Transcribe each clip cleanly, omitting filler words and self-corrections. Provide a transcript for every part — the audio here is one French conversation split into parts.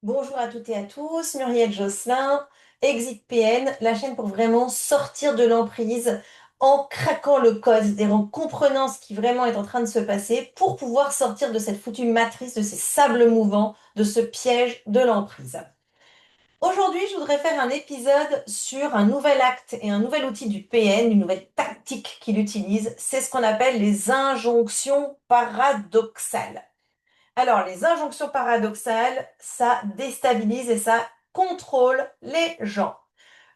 Bonjour à toutes et à tous, Muriel Josselin, Exit PN, la chaîne pour vraiment sortir de l'emprise en craquant le code, c'est-à-dire en comprenant ce qui vraiment est en train de se passer pour pouvoir sortir de cette foutue matrice, de ces sables mouvants, de ce piège de l'emprise. Aujourd'hui, je voudrais faire un épisode sur un nouvel acte et un nouvel outil du PN, une nouvelle tactique qu'il utilise, c'est ce qu'on appelle les injonctions paradoxales. Alors, les injonctions paradoxales, ça déstabilise et ça contrôle les gens.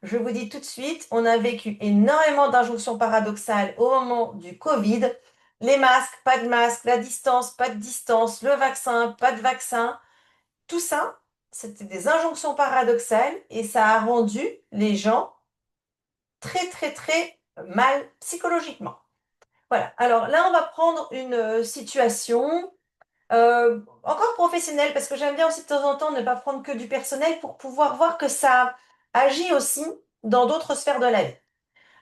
Je vous dis tout de suite, on a vécu énormément d'injonctions paradoxales au moment du Covid. Les masques, pas de masque, la distance, pas de distance, le vaccin, pas de vaccin. Tout ça, c'était des injonctions paradoxales et ça a rendu les gens très, très, très mal psychologiquement. Voilà. Alors là, on va prendre une situation encore professionnel, parce que j'aime bien aussi de temps en temps ne pas prendre que du personnel pour pouvoir voir que ça agit aussi dans d'autres sphères de la vie.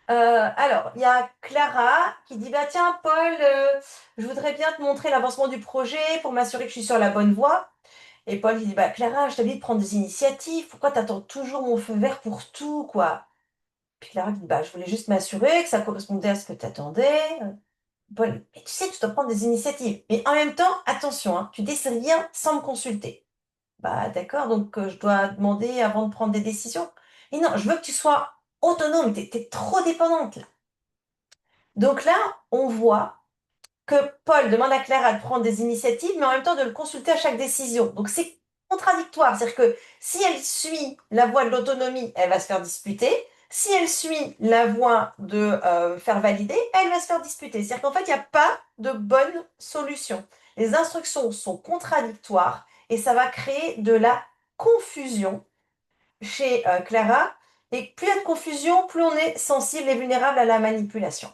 Alors, il y a Clara qui dit, bah tiens, Paul, je voudrais bien te montrer l'avancement du projet pour m'assurer que je suis sur la bonne voie. Et Paul il dit, bah Clara, je t'avais dit de prendre des initiatives, pourquoi t'attends toujours mon feu vert pour tout, quoi? Puis Clara dit, bah je voulais juste m'assurer que ça correspondait à ce que t'attendais. Paul, mais tu sais, tu dois prendre des initiatives. Mais en même temps, attention, hein, tu décides rien sans me consulter. Bah d'accord, donc je dois demander avant de prendre des décisions. Et non, je veux que tu sois autonome, t'es trop dépendante là. Donc là, on voit que Paul demande à Clara de prendre des initiatives, mais en même temps de le consulter à chaque décision. Donc c'est contradictoire, c'est-à-dire que si elle suit la voie de l'autonomie, elle va se faire disputer. Si elle suit la voie de faire valider, elle va se faire disputer. C'est-à-dire qu'en fait, il n'y a pas de bonne solution. Les instructions sont contradictoires et ça va créer de la confusion chez Clara. Et plus il y a de confusion, plus on est sensible et vulnérable à la manipulation.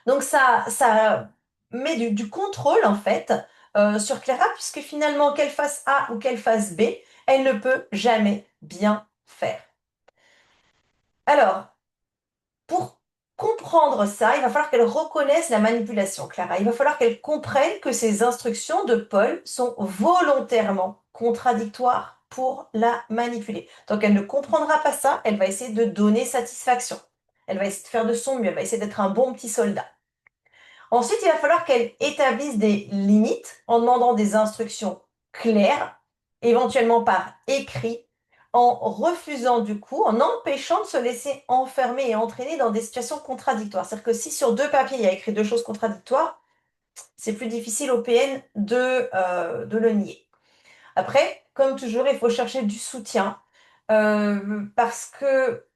Donc ça met du contrôle en fait sur Clara, puisque finalement, qu'elle fasse A ou qu'elle fasse B, elle ne peut jamais bien faire. Alors, pour comprendre ça, il va falloir qu'elle reconnaisse la manipulation, Clara. Il va falloir qu'elle comprenne que ces instructions de Paul sont volontairement contradictoires pour la manipuler. Tant qu'elle ne comprendra pas ça, elle va essayer de donner satisfaction. Elle va essayer de faire de son mieux, elle va essayer d'être un bon petit soldat. Ensuite, il va falloir qu'elle établisse des limites en demandant des instructions claires, éventuellement par écrit, en refusant du coup, en empêchant de se laisser enfermer et entraîner dans des situations contradictoires. C'est-à-dire que si sur deux papiers il y a écrit deux choses contradictoires, c'est plus difficile au PN de le nier. Après, comme toujours, il faut chercher du soutien parce que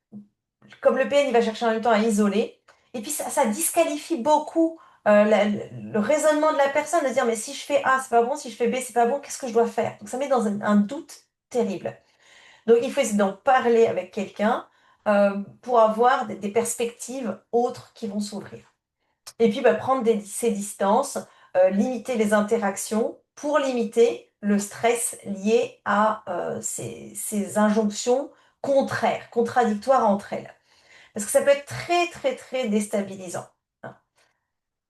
comme le PN, il va chercher en même temps à isoler. Et puis ça disqualifie beaucoup le raisonnement de la personne, de dire, mais si je fais A, c'est pas bon, si je fais B, c'est pas bon, qu'est-ce que je dois faire? Donc ça met dans un doute terrible. Donc il faut essayer d'en parler avec quelqu'un pour avoir des perspectives autres qui vont s'ouvrir. Et puis bah, prendre ces distances, limiter les interactions pour limiter le stress lié à ces injonctions contraires, contradictoires entre elles. Parce que ça peut être très, très, très déstabilisant.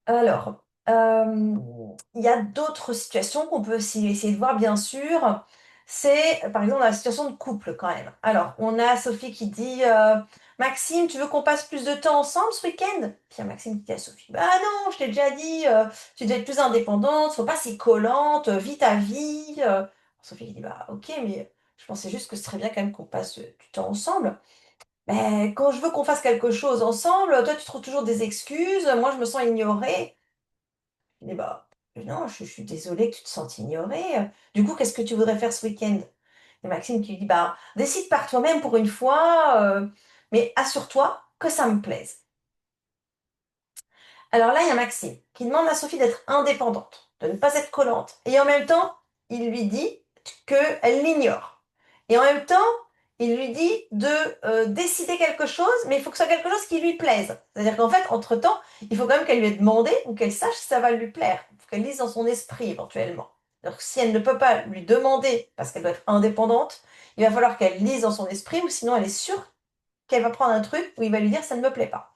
Alors, il y a d'autres situations qu'on peut aussi essayer de voir, bien sûr. C'est, par exemple, la situation de couple, quand même. Alors, on a Sophie qui dit Maxime, tu veux qu'on passe plus de temps ensemble ce week-end? Puis il y a Maxime qui dit à Sophie bah non, je t'ai déjà dit, tu dois être plus indépendante, faut pas si collante, vis ta vie. Sophie qui dit bah ok, mais je pensais juste que ce serait bien quand même qu'on passe du temps ensemble. Mais quand je veux qu'on fasse quelque chose ensemble, toi tu trouves toujours des excuses, moi je me sens ignorée. Je dis bah non, je suis désolée que tu te sentes ignorée. Du coup, qu'est-ce que tu voudrais faire ce week-end? Et Maxime qui lui dit bah décide par toi-même pour une fois, mais assure-toi que ça me plaise. Alors là, il y a Maxime qui demande à Sophie d'être indépendante, de ne pas être collante. Et en même temps, il lui dit qu'elle l'ignore. Et en même temps, il lui dit de décider quelque chose, mais il faut que ce soit quelque chose qui lui plaise. C'est-à-dire qu'en fait, entre-temps, il faut quand même qu'elle lui ait demandé ou qu'elle sache si ça va lui plaire. Il faut qu'elle lise dans son esprit éventuellement. Alors si elle ne peut pas lui demander, parce qu'elle doit être indépendante, il va falloir qu'elle lise dans son esprit, ou sinon elle est sûre qu'elle va prendre un truc où il va lui dire ça ne me plaît pas.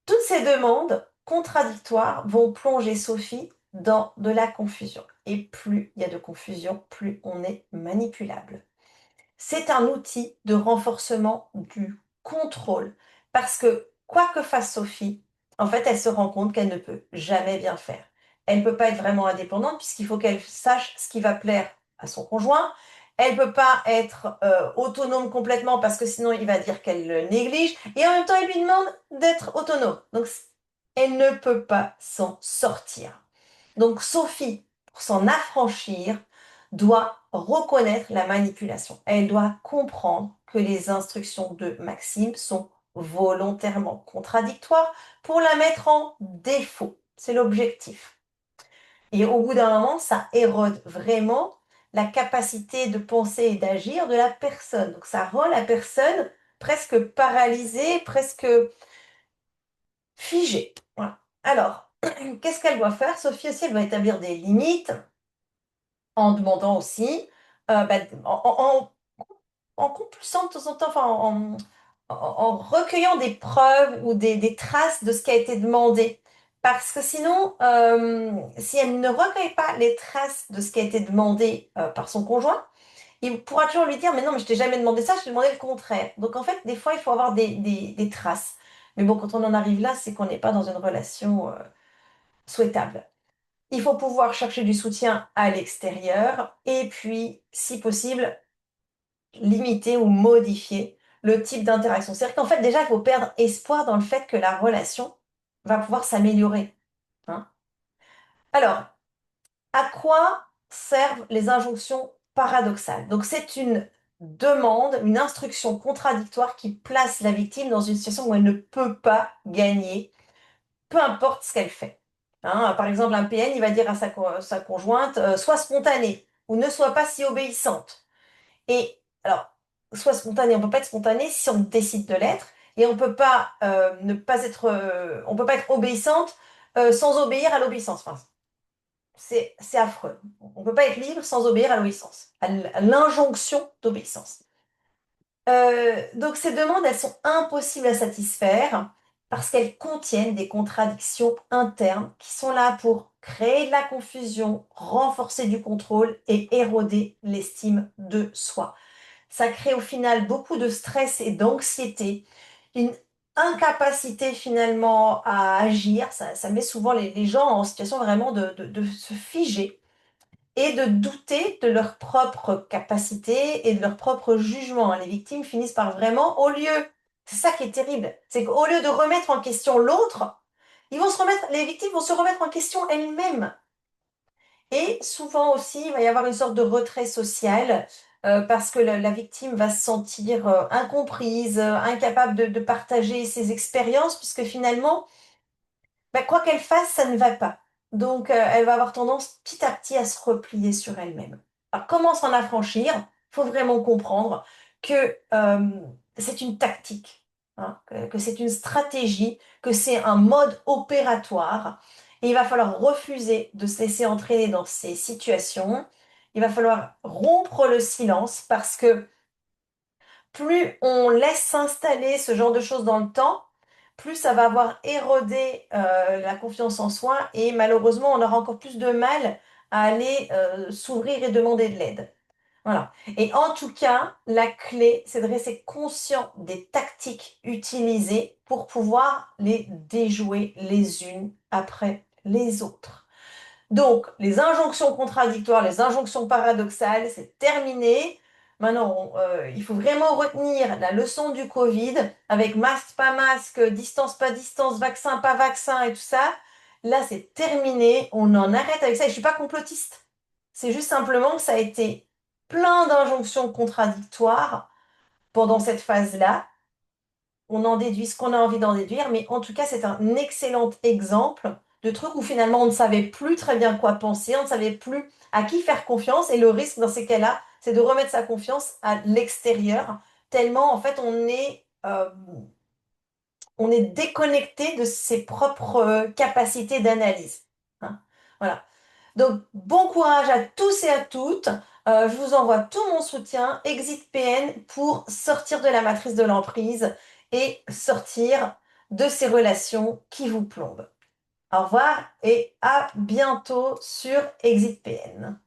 Toutes ces demandes contradictoires vont plonger Sophie dans de la confusion. Et plus il y a de confusion, plus on est manipulable. C'est un outil de renforcement du contrôle. Parce que quoi que fasse Sophie, en fait, elle se rend compte qu'elle ne peut jamais bien faire. Elle ne peut pas être vraiment indépendante puisqu'il faut qu'elle sache ce qui va plaire à son conjoint. Elle ne peut pas être autonome complètement parce que sinon il va dire qu'elle le néglige. Et en même temps, il lui demande d'être autonome. Donc, elle ne peut pas s'en sortir. Donc Sophie, pour s'en affranchir, doit reconnaître la manipulation. Elle doit comprendre que les instructions de Maxime sont volontairement contradictoires pour la mettre en défaut. C'est l'objectif. Et au bout d'un moment, ça érode vraiment la capacité de penser et d'agir de la personne. Donc ça rend la personne presque paralysée, presque figée. Voilà. Alors, qu'est-ce qu'elle doit faire? Sophie aussi, elle doit établir des limites en demandant aussi, bah, en compulsant de temps en temps, enfin, en recueillant des preuves ou des traces de ce qui a été demandé. Parce que sinon, si elle ne recueille pas les traces de ce qui a été demandé par son conjoint, il pourra toujours lui dire, mais non, mais je t'ai jamais demandé ça, je t'ai demandé le contraire. Donc en fait, des fois, il faut avoir des traces. Mais bon, quand on en arrive là, c'est qu'on n'est pas dans une relation souhaitable. Il faut pouvoir chercher du soutien à l'extérieur et puis, si possible, limiter ou modifier le type d'interaction. C'est-à-dire qu'en fait, déjà, il faut perdre espoir dans le fait que la relation va pouvoir s'améliorer. Hein. Alors, à quoi servent les injonctions paradoxales? Donc, c'est une demande, une instruction contradictoire qui place la victime dans une situation où elle ne peut pas gagner, peu importe ce qu'elle fait. Hein, par exemple, un PN, il va dire à sa conjointe, sois spontanée ou ne sois pas si obéissante. Et alors, soit spontané, on peut pas être spontané si on décide de l'être, et on peut pas ne pas être, on peut pas être obéissante sans obéir à l'obéissance. Enfin, c'est affreux. On peut pas être libre sans obéir à l'obéissance, à l'injonction d'obéissance. Donc ces demandes, elles sont impossibles à satisfaire parce qu'elles contiennent des contradictions internes qui sont là pour créer de la confusion, renforcer du contrôle et éroder l'estime de soi. Ça crée au final beaucoup de stress et d'anxiété, une incapacité finalement à agir. Ça met souvent les gens en situation vraiment de se figer et de douter de leur propre capacité et de leur propre jugement. Hein. Les victimes finissent par vraiment, c'est ça qui est terrible, c'est qu'au lieu de remettre en question l'autre, les victimes vont se remettre en question elles-mêmes. Et souvent aussi, il va y avoir une sorte de retrait social parce que la victime va se sentir incomprise, incapable de partager ses expériences, puisque finalement, bah, quoi qu'elle fasse, ça ne va pas. Donc, elle va avoir tendance petit à petit à se replier sur elle-même. Alors, comment s'en affranchir? Il faut vraiment comprendre que c'est une tactique, hein, que c'est une stratégie, que c'est un mode opératoire. Et il va falloir refuser de se laisser entraîner dans ces situations. Il va falloir rompre le silence parce que plus on laisse s'installer ce genre de choses dans le temps, plus ça va avoir érodé la confiance en soi et malheureusement, on aura encore plus de mal à aller s'ouvrir et demander de l'aide. Voilà. Et en tout cas, la clé, c'est de rester conscient des tactiques utilisées pour pouvoir les déjouer les unes après les autres. Donc, les injonctions contradictoires, les injonctions paradoxales, c'est terminé. Maintenant, il faut vraiment retenir la leçon du Covid avec masque, pas masque, distance, pas distance, vaccin, pas vaccin et tout ça. Là, c'est terminé. On en arrête avec ça. Et je suis pas complotiste. C'est juste simplement que ça a été plein d'injonctions contradictoires pendant cette phase-là. On en déduit ce qu'on a envie d'en déduire, mais en tout cas, c'est un excellent exemple de truc où finalement on ne savait plus très bien quoi penser, on ne savait plus à qui faire confiance, et le risque dans ces cas-là, c'est de remettre sa confiance à l'extérieur, tellement en fait on est déconnecté de ses propres capacités d'analyse. Hein. Voilà. Donc, bon courage à tous et à toutes. Je vous envoie tout mon soutien, Exit PN, pour sortir de la matrice de l'emprise et sortir de ces relations qui vous plombent. Au revoir et à bientôt sur ExitPN.